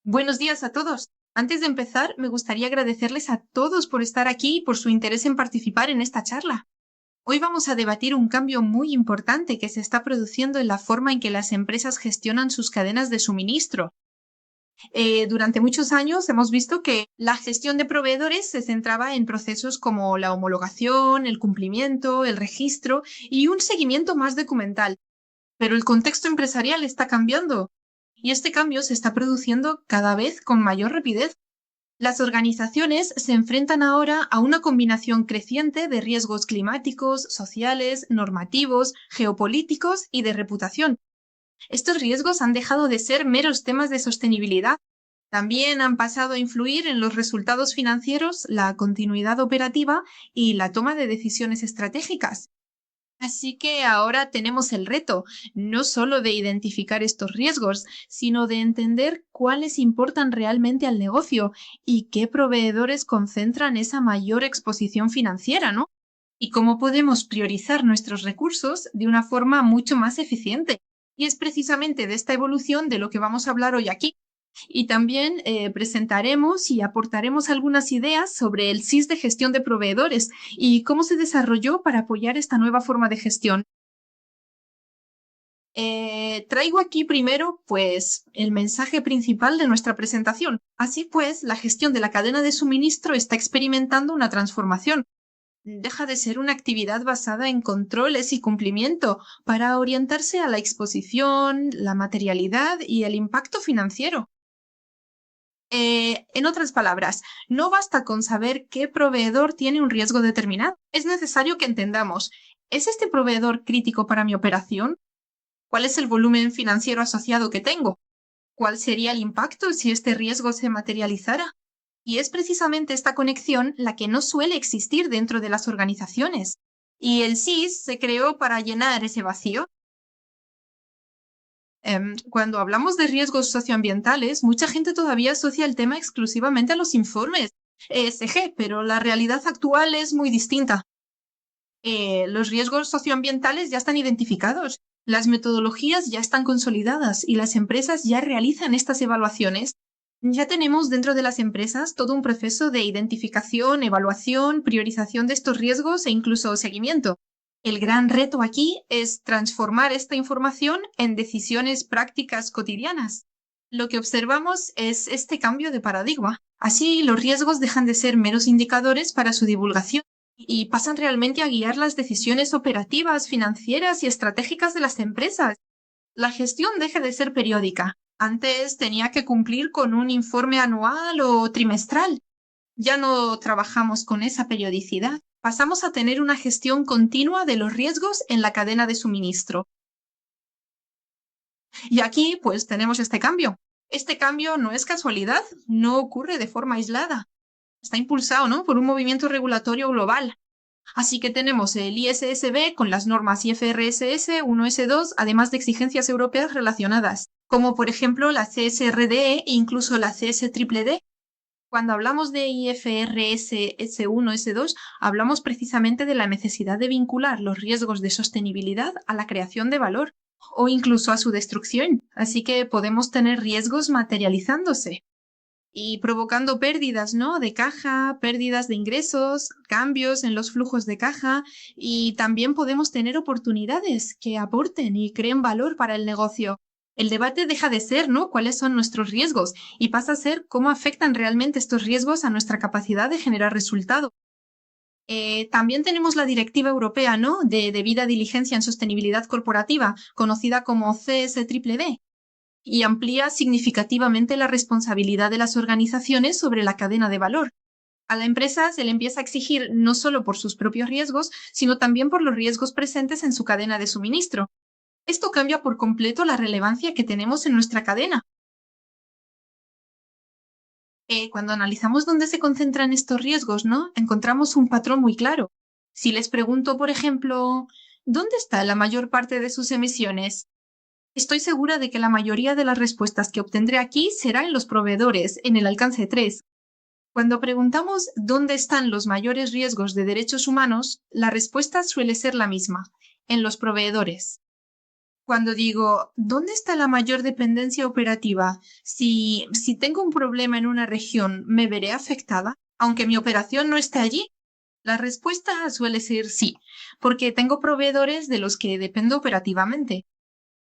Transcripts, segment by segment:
Buenos días a todos. Antes de empezar, me gustaría agradecerles a todos por estar aquí y por su interés en participar en esta charla. Hoy vamos a debatir un cambio muy importante que se está produciendo en la forma en que las empresas gestionan sus cadenas de suministro. Durante muchos años hemos visto que la gestión de proveedores se centraba en procesos como la homologación, el cumplimiento, el registro y un seguimiento más documental. Pero el contexto empresarial está cambiando y este cambio se está produciendo cada vez con mayor rapidez. Las organizaciones se enfrentan ahora a una combinación creciente de riesgos climáticos, sociales, normativos, geopolíticos y de reputación. Estos riesgos han dejado de ser meros temas de sostenibilidad. También han pasado a influir en los resultados financieros, la continuidad operativa y la toma de decisiones estratégicas. Así que ahora tenemos el reto, no solo de identificar estos riesgos, sino de entender cuáles importan realmente al negocio y qué proveedores concentran esa mayor exposición financiera, ¿no? Y cómo podemos priorizar nuestros recursos de una forma mucho más eficiente. Y es precisamente de esta evolución de lo que vamos a hablar hoy aquí. Y también presentaremos y aportaremos algunas ideas sobre el SIS de gestión de proveedores y cómo se desarrolló para apoyar esta nueva forma de gestión. Traigo aquí primero, pues, el mensaje principal de nuestra presentación. Así pues, la gestión de la cadena de suministro está experimentando una transformación. Deja de ser una actividad basada en controles y cumplimiento para orientarse a la exposición, la materialidad y el impacto financiero. En otras palabras, no basta con saber qué proveedor tiene un riesgo determinado. Es necesario que entendamos, ¿es este proveedor crítico para mi operación? ¿Cuál es el volumen financiero asociado que tengo? ¿Cuál sería el impacto si este riesgo se materializara? Y es precisamente esta conexión la que no suele existir dentro de las organizaciones. Y el SIS se creó para llenar ese vacío. Cuando hablamos de riesgos socioambientales, mucha gente todavía asocia el tema exclusivamente a los informes ESG, pero la realidad actual es muy distinta. Los riesgos socioambientales ya están identificados, las metodologías ya están consolidadas y las empresas ya realizan estas evaluaciones. Ya tenemos dentro de las empresas todo un proceso de identificación, evaluación, priorización de estos riesgos e incluso seguimiento. El gran reto aquí es transformar esta información en decisiones prácticas cotidianas. Lo que observamos es este cambio de paradigma. Así, los riesgos dejan de ser meros indicadores para su divulgación y pasan realmente a guiar las decisiones operativas, financieras y estratégicas de las empresas. La gestión deja de ser periódica. Antes tenía que cumplir con un informe anual o trimestral. Ya no trabajamos con esa periodicidad. Pasamos a tener una gestión continua de los riesgos en la cadena de suministro. Y aquí, pues, tenemos este cambio. Este cambio no es casualidad, no ocurre de forma aislada. Está impulsado, ¿no?, por un movimiento regulatorio global. Así que tenemos el ISSB con las normas IFRS 1S2, además de exigencias europeas relacionadas, como por ejemplo la CSRDE e incluso la CSDDD. Cuando hablamos de IFRS S1, S2, hablamos precisamente de la necesidad de vincular los riesgos de sostenibilidad a la creación de valor o incluso a su destrucción. Así que podemos tener riesgos materializándose y provocando pérdidas, ¿no?, de caja, pérdidas de ingresos, cambios en los flujos de caja y también podemos tener oportunidades que aporten y creen valor para el negocio. El debate deja de ser, ¿no?, cuáles son nuestros riesgos y pasa a ser cómo afectan realmente estos riesgos a nuestra capacidad de generar resultado. También tenemos la Directiva Europea, ¿no?, de debida diligencia en sostenibilidad corporativa, conocida como CSDDD, y amplía significativamente la responsabilidad de las organizaciones sobre la cadena de valor. A la empresa se le empieza a exigir no solo por sus propios riesgos, sino también por los riesgos presentes en su cadena de suministro. Esto cambia por completo la relevancia que tenemos en nuestra cadena. Cuando analizamos dónde se concentran estos riesgos, ¿no?, encontramos un patrón muy claro. Si les pregunto, por ejemplo, ¿dónde está la mayor parte de sus emisiones? Estoy segura de que la mayoría de las respuestas que obtendré aquí será en los proveedores, en el alcance 3. Cuando preguntamos dónde están los mayores riesgos de derechos humanos, la respuesta suele ser la misma, en los proveedores. Cuando digo, ¿dónde está la mayor dependencia operativa? Si tengo un problema en una región, ¿me veré afectada, aunque mi operación no esté allí? La respuesta suele ser sí, porque tengo proveedores de los que dependo operativamente.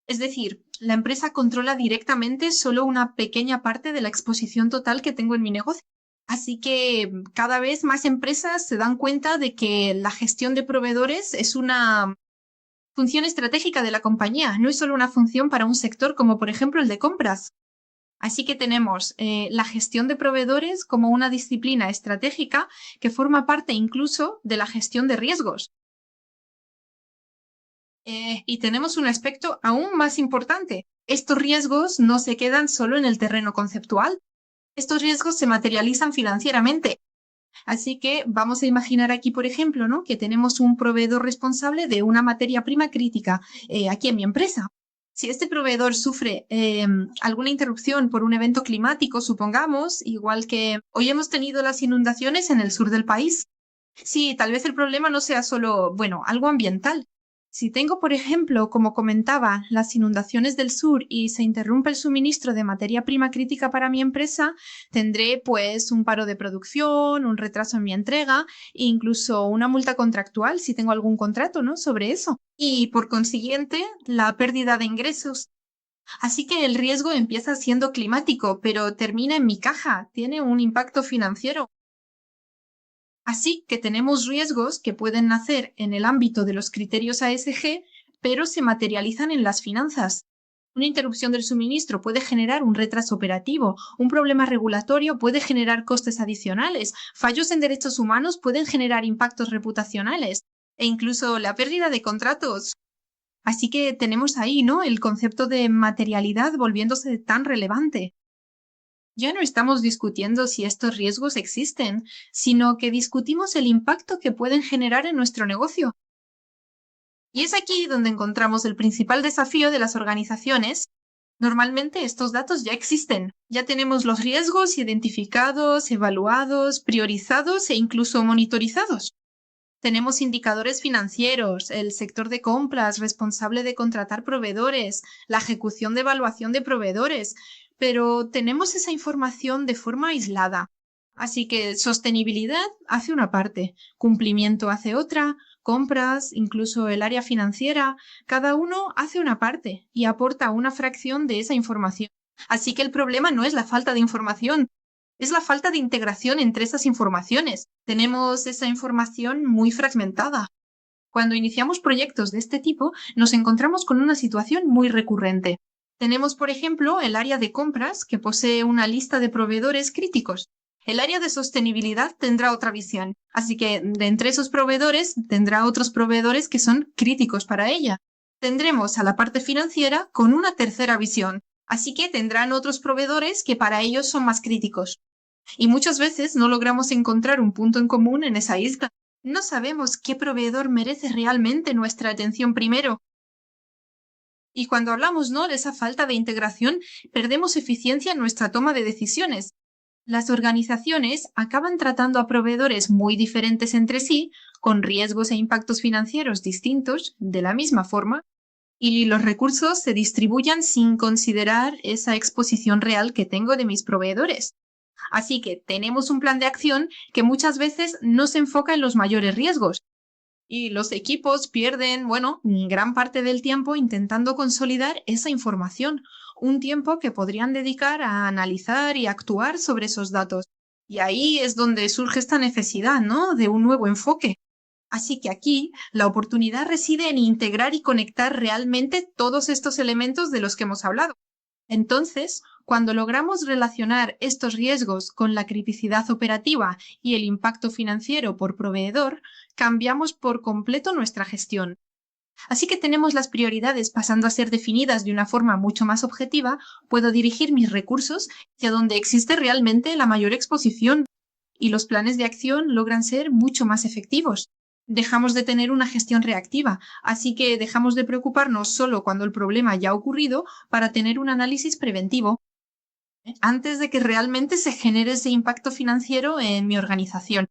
Es decir, la empresa controla directamente solo una pequeña parte de la exposición total que tengo en mi negocio. Así que cada vez más empresas se dan cuenta de que la gestión de proveedores es una función estratégica de la compañía, no es solo una función para un sector como por ejemplo el de compras. Así que tenemos la gestión de proveedores como una disciplina estratégica que forma parte incluso de la gestión de riesgos. Y tenemos un aspecto aún más importante. Estos riesgos no se quedan solo en el terreno conceptual. Estos riesgos se materializan financieramente. Así que vamos a imaginar aquí, por ejemplo, ¿no?, que tenemos un proveedor responsable de una materia prima crítica aquí en mi empresa. Si este proveedor sufre alguna interrupción por un evento climático, supongamos, igual que hoy hemos tenido las inundaciones en el sur del país. Sí, tal vez el problema no sea solo, bueno, algo ambiental. Si tengo, por ejemplo, como comentaba, las inundaciones del sur y se interrumpe el suministro de materia prima crítica para mi empresa, tendré pues un paro de producción, un retraso en mi entrega e incluso una multa contractual si tengo algún contrato, ¿no?, sobre eso. Y por consiguiente, la pérdida de ingresos. Así que el riesgo empieza siendo climático, pero termina en mi caja, tiene un impacto financiero. Así que tenemos riesgos que pueden nacer en el ámbito de los criterios ASG, pero se materializan en las finanzas. Una interrupción del suministro puede generar un retraso operativo, un problema regulatorio puede generar costes adicionales, fallos en derechos humanos pueden generar impactos reputacionales e incluso la pérdida de contratos. Así que tenemos ahí, ¿no?, el concepto de materialidad volviéndose tan relevante. Ya no estamos discutiendo si estos riesgos existen, sino que discutimos el impacto que pueden generar en nuestro negocio. Y es aquí donde encontramos el principal desafío de las organizaciones. Normalmente estos datos ya existen, ya tenemos los riesgos identificados, evaluados, priorizados e incluso monitorizados. Tenemos indicadores financieros, el sector de compras responsable de contratar proveedores, la ejecución de evaluación de proveedores, pero tenemos esa información de forma aislada. Así que sostenibilidad hace una parte, cumplimiento hace otra, compras, incluso el área financiera, cada uno hace una parte y aporta una fracción de esa información. Así que el problema no es la falta de información, es la falta de integración entre esas informaciones. Tenemos esa información muy fragmentada. Cuando iniciamos proyectos de este tipo, nos encontramos con una situación muy recurrente. Tenemos, por ejemplo, el área de compras, que posee una lista de proveedores críticos. El área de sostenibilidad tendrá otra visión, así que de entre esos proveedores tendrá otros proveedores que son críticos para ella. Tendremos a la parte financiera con una tercera visión, así que tendrán otros proveedores que para ellos son más críticos. Y muchas veces no logramos encontrar un punto en común en esa isla. No sabemos qué proveedor merece realmente nuestra atención primero. Y cuando hablamos, ¿no?, de esa falta de integración, perdemos eficiencia en nuestra toma de decisiones. Las organizaciones acaban tratando a proveedores muy diferentes entre sí, con riesgos e impactos financieros distintos, de la misma forma, y los recursos se distribuyen sin considerar esa exposición real que tengo de mis proveedores. Así que tenemos un plan de acción que muchas veces no se enfoca en los mayores riesgos. Y los equipos pierden, bueno, gran parte del tiempo intentando consolidar esa información, un tiempo que podrían dedicar a analizar y actuar sobre esos datos. Y ahí es donde surge esta necesidad, ¿no?, de un nuevo enfoque. Así que aquí la oportunidad reside en integrar y conectar realmente todos estos elementos de los que hemos hablado. Entonces, cuando logramos relacionar estos riesgos con la criticidad operativa y el impacto financiero por proveedor, cambiamos por completo nuestra gestión. Así que tenemos las prioridades pasando a ser definidas de una forma mucho más objetiva, puedo dirigir mis recursos hacia donde existe realmente la mayor exposición y los planes de acción logran ser mucho más efectivos. Dejamos de tener una gestión reactiva, así que dejamos de preocuparnos solo cuando el problema ya ha ocurrido para tener un análisis preventivo antes de que realmente se genere ese impacto financiero en mi organización.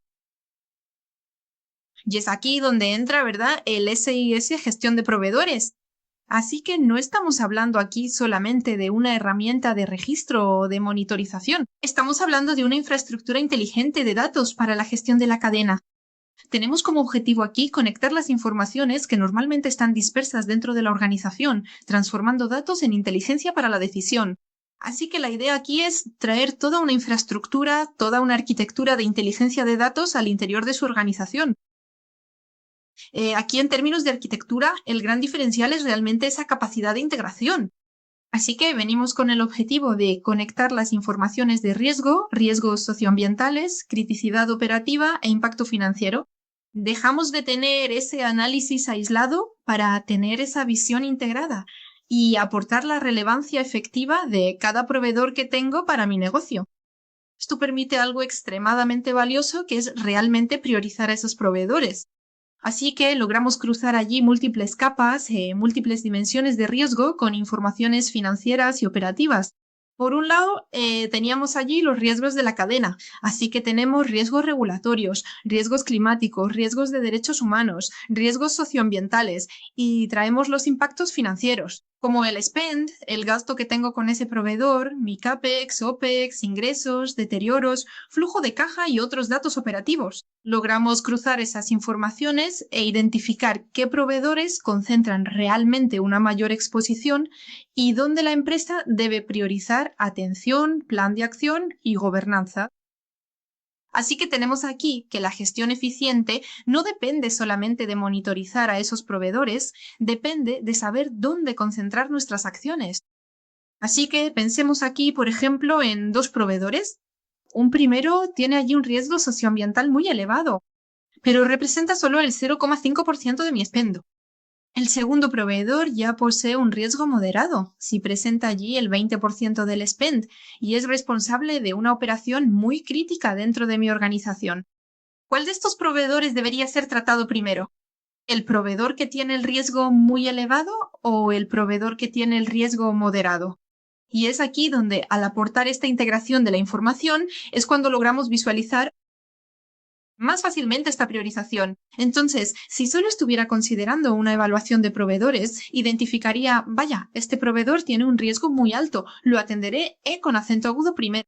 Y es aquí donde entra, ¿verdad?, el SIS, gestión de proveedores. Así que no estamos hablando aquí solamente de una herramienta de registro o de monitorización. Estamos hablando de una infraestructura inteligente de datos para la gestión de la cadena. Tenemos como objetivo aquí conectar las informaciones que normalmente están dispersas dentro de la organización, transformando datos en inteligencia para la decisión. Así que la idea aquí es traer toda una infraestructura, toda una arquitectura de inteligencia de datos al interior de su organización. Aquí en términos de arquitectura, el gran diferencial es realmente esa capacidad de integración. Así que venimos con el objetivo de conectar las informaciones de riesgo, riesgos socioambientales, criticidad operativa e impacto financiero. Dejamos de tener ese análisis aislado para tener esa visión integrada y aportar la relevancia efectiva de cada proveedor que tengo para mi negocio. Esto permite algo extremadamente valioso, que es realmente priorizar a esos proveedores. Así que logramos cruzar allí múltiples capas, múltiples dimensiones de riesgo con informaciones financieras y operativas. Por un lado, teníamos allí los riesgos de la cadena, así que tenemos riesgos regulatorios, riesgos climáticos, riesgos de derechos humanos, riesgos socioambientales y traemos los impactos financieros, como el spend, el gasto que tengo con ese proveedor, mi CAPEX, OPEX, ingresos, deterioros, flujo de caja y otros datos operativos. Logramos cruzar esas informaciones e identificar qué proveedores concentran realmente una mayor exposición y dónde la empresa debe priorizar atención, plan de acción y gobernanza. Así que tenemos aquí que la gestión eficiente no depende solamente de monitorizar a esos proveedores, depende de saber dónde concentrar nuestras acciones. Así que pensemos aquí, por ejemplo, en dos proveedores. Un primero tiene allí un riesgo socioambiental muy elevado, pero representa solo el 0,5% de mi spend. El segundo proveedor ya posee un riesgo moderado, si presenta allí el 20% del spend, y es responsable de una operación muy crítica dentro de mi organización. ¿Cuál de estos proveedores debería ser tratado primero? ¿El proveedor que tiene el riesgo muy elevado o el proveedor que tiene el riesgo moderado? Y es aquí donde, al aportar esta integración de la información, es cuando logramos visualizar más fácilmente esta priorización. Entonces, si solo estuviera considerando una evaluación de proveedores, identificaría, vaya, este proveedor tiene un riesgo muy alto, lo atenderé con acento agudo primero.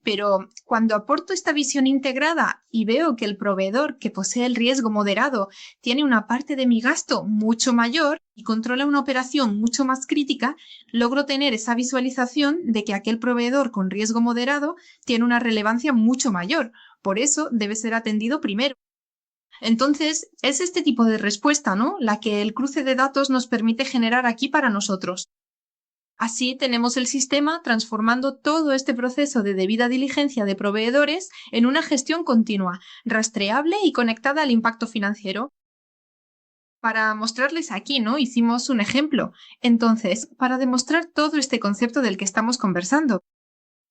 Pero cuando aporto esta visión integrada y veo que el proveedor que posee el riesgo moderado tiene una parte de mi gasto mucho mayor y controla una operación mucho más crítica, logro tener esa visualización de que aquel proveedor con riesgo moderado tiene una relevancia mucho mayor. Por eso debe ser atendido primero. Entonces, es este tipo de respuesta, ¿no?, la que el cruce de datos nos permite generar aquí para nosotros. Así tenemos el sistema transformando todo este proceso de debida diligencia de proveedores en una gestión continua, rastreable y conectada al impacto financiero. Para mostrarles aquí, ¿no?, hicimos un ejemplo. Entonces, para demostrar todo este concepto del que estamos conversando.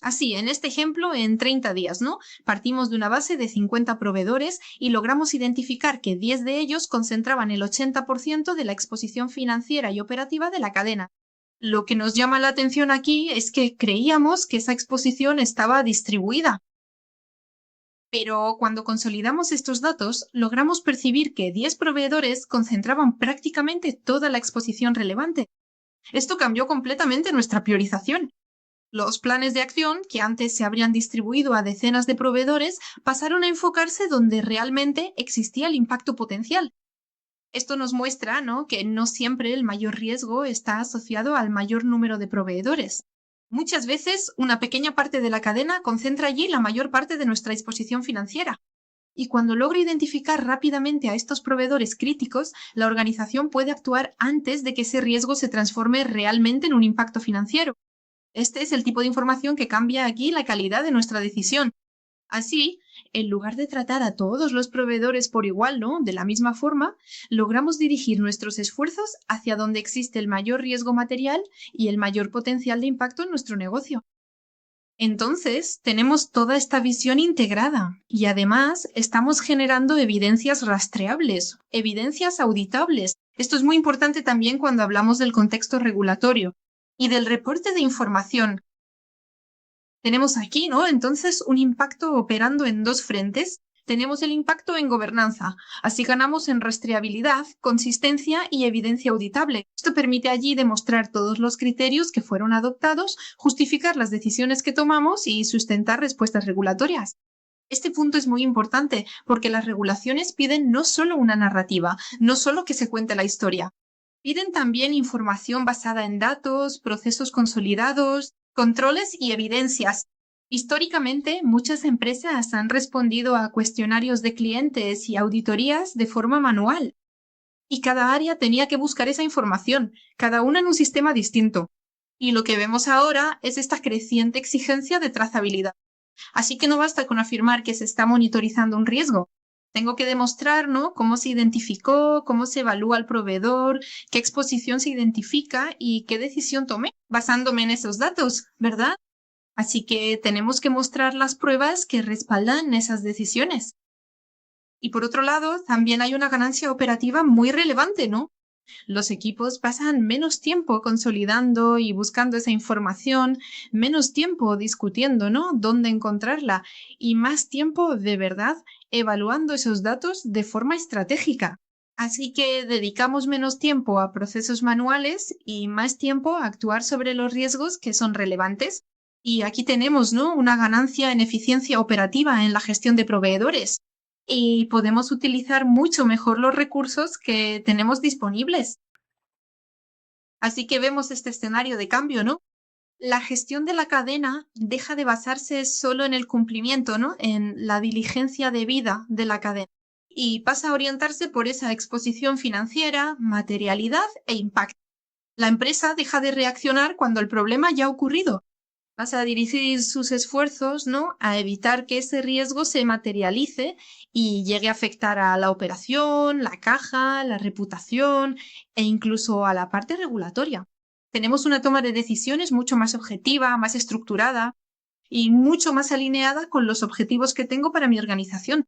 Así, en este ejemplo, en 30 días, ¿no? Partimos de una base de 50 proveedores y logramos identificar que 10 de ellos concentraban el 80% de la exposición financiera y operativa de la cadena. Lo que nos llama la atención aquí es que creíamos que esa exposición estaba distribuida. Pero cuando consolidamos estos datos, logramos percibir que 10 proveedores concentraban prácticamente toda la exposición relevante. Esto cambió completamente nuestra priorización. Los planes de acción, que antes se habrían distribuido a decenas de proveedores, pasaron a enfocarse donde realmente existía el impacto potencial. Esto nos muestra, ¿no?, que no siempre el mayor riesgo está asociado al mayor número de proveedores. Muchas veces, una pequeña parte de la cadena concentra allí la mayor parte de nuestra exposición financiera. Y cuando logra identificar rápidamente a estos proveedores críticos, la organización puede actuar antes de que ese riesgo se transforme realmente en un impacto financiero. Este es el tipo de información que cambia aquí la calidad de nuestra decisión. Así, en lugar de tratar a todos los proveedores por igual, ¿no?, de la misma forma, logramos dirigir nuestros esfuerzos hacia donde existe el mayor riesgo material y el mayor potencial de impacto en nuestro negocio. Entonces, tenemos toda esta visión integrada y además estamos generando evidencias rastreables, evidencias auditables. Esto es muy importante también cuando hablamos del contexto regulatorio y del reporte de información. Tenemos aquí, ¿no?, entonces un impacto operando en dos frentes. tenemos el impacto en gobernanza. Así ganamos en rastreabilidad, consistencia y evidencia auditable. Esto permite allí demostrar todos los criterios que fueron adoptados, justificar las decisiones que tomamos y sustentar respuestas regulatorias. Este punto es muy importante porque las regulaciones piden no solo una narrativa, no solo que se cuente la historia. Piden también información basada en datos, procesos consolidados, controles y evidencias. Históricamente, muchas empresas han respondido a cuestionarios de clientes y auditorías de forma manual. Y cada área tenía que buscar esa información, cada una en un sistema distinto. Y lo que vemos ahora es esta creciente exigencia de trazabilidad. Así que no basta con afirmar que se está monitorizando un riesgo. Tengo que demostrar, ¿no?, cómo se identificó, cómo se evalúa al proveedor, qué exposición se identifica y qué decisión tomé basándome en esos datos, ¿verdad? Así que tenemos que mostrar las pruebas que respaldan esas decisiones. Y por otro lado, también hay una ganancia operativa muy relevante, ¿no? Los equipos pasan menos tiempo consolidando y buscando esa información, menos tiempo discutiendo, ¿no?, dónde encontrarla y más tiempo de verdad evaluando esos datos de forma estratégica. Así que dedicamos menos tiempo a procesos manuales y más tiempo a actuar sobre los riesgos que son relevantes. Y aquí tenemos, ¿no?, una ganancia en eficiencia operativa en la gestión de proveedores. Y podemos utilizar mucho mejor los recursos que tenemos disponibles. Así que vemos este escenario de cambio, ¿no? La gestión de la cadena deja de basarse solo en el cumplimiento, ¿no?, en la diligencia debida de la cadena, y pasa a orientarse por esa exposición financiera, materialidad e impacto. La empresa deja de reaccionar cuando el problema ya ha ocurrido. Pasa a dirigir sus esfuerzos, ¿no?, a evitar que ese riesgo se materialice y llegue a afectar a la operación, la caja, la reputación e incluso a la parte regulatoria. Tenemos una toma de decisiones mucho más objetiva, más estructurada y mucho más alineada con los objetivos que tengo para mi organización.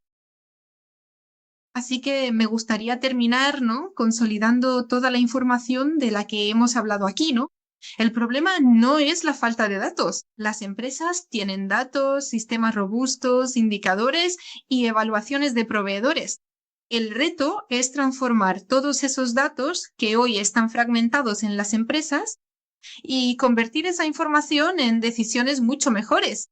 Así que me gustaría terminar, ¿no?, consolidando toda la información de la que hemos hablado aquí, ¿no? El problema no es la falta de datos. Las empresas tienen datos, sistemas robustos, indicadores y evaluaciones de proveedores. El reto es transformar todos esos datos que hoy están fragmentados en las empresas y convertir esa información en decisiones mucho mejores.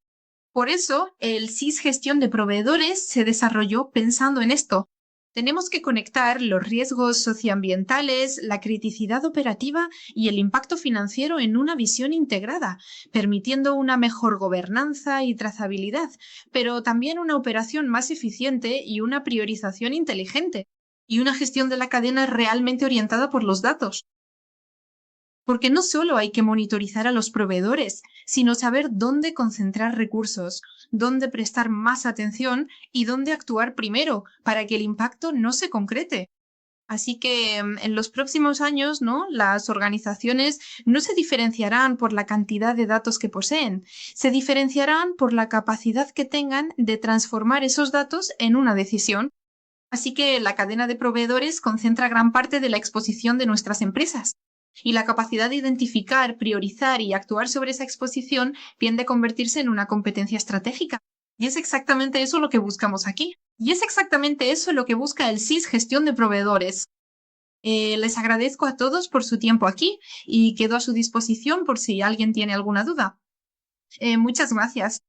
Por eso, el SIS Gestión de Proveedores se desarrolló pensando en esto. Tenemos que conectar los riesgos socioambientales, la criticidad operativa y el impacto financiero en una visión integrada, permitiendo una mejor gobernanza y trazabilidad, pero también una operación más eficiente y una priorización inteligente, y una gestión de la cadena realmente orientada por los datos. Porque no solo hay que monitorizar a los proveedores, sino saber dónde concentrar recursos, dónde prestar más atención y dónde actuar primero para que el impacto no se concrete. Así que en los próximos años, ¿no?, las organizaciones no se diferenciarán por la cantidad de datos que poseen, se diferenciarán por la capacidad que tengan de transformar esos datos en una decisión. Así que la cadena de proveedores concentra gran parte de la exposición de nuestras empresas. Y la capacidad de identificar, priorizar y actuar sobre esa exposición tiende a convertirse en una competencia estratégica. Y es exactamente eso lo que buscamos aquí. Y es exactamente eso lo que busca el SIS Gestión de Proveedores. Les agradezco a todos por su tiempo aquí y quedo a su disposición por si alguien tiene alguna duda. Muchas gracias.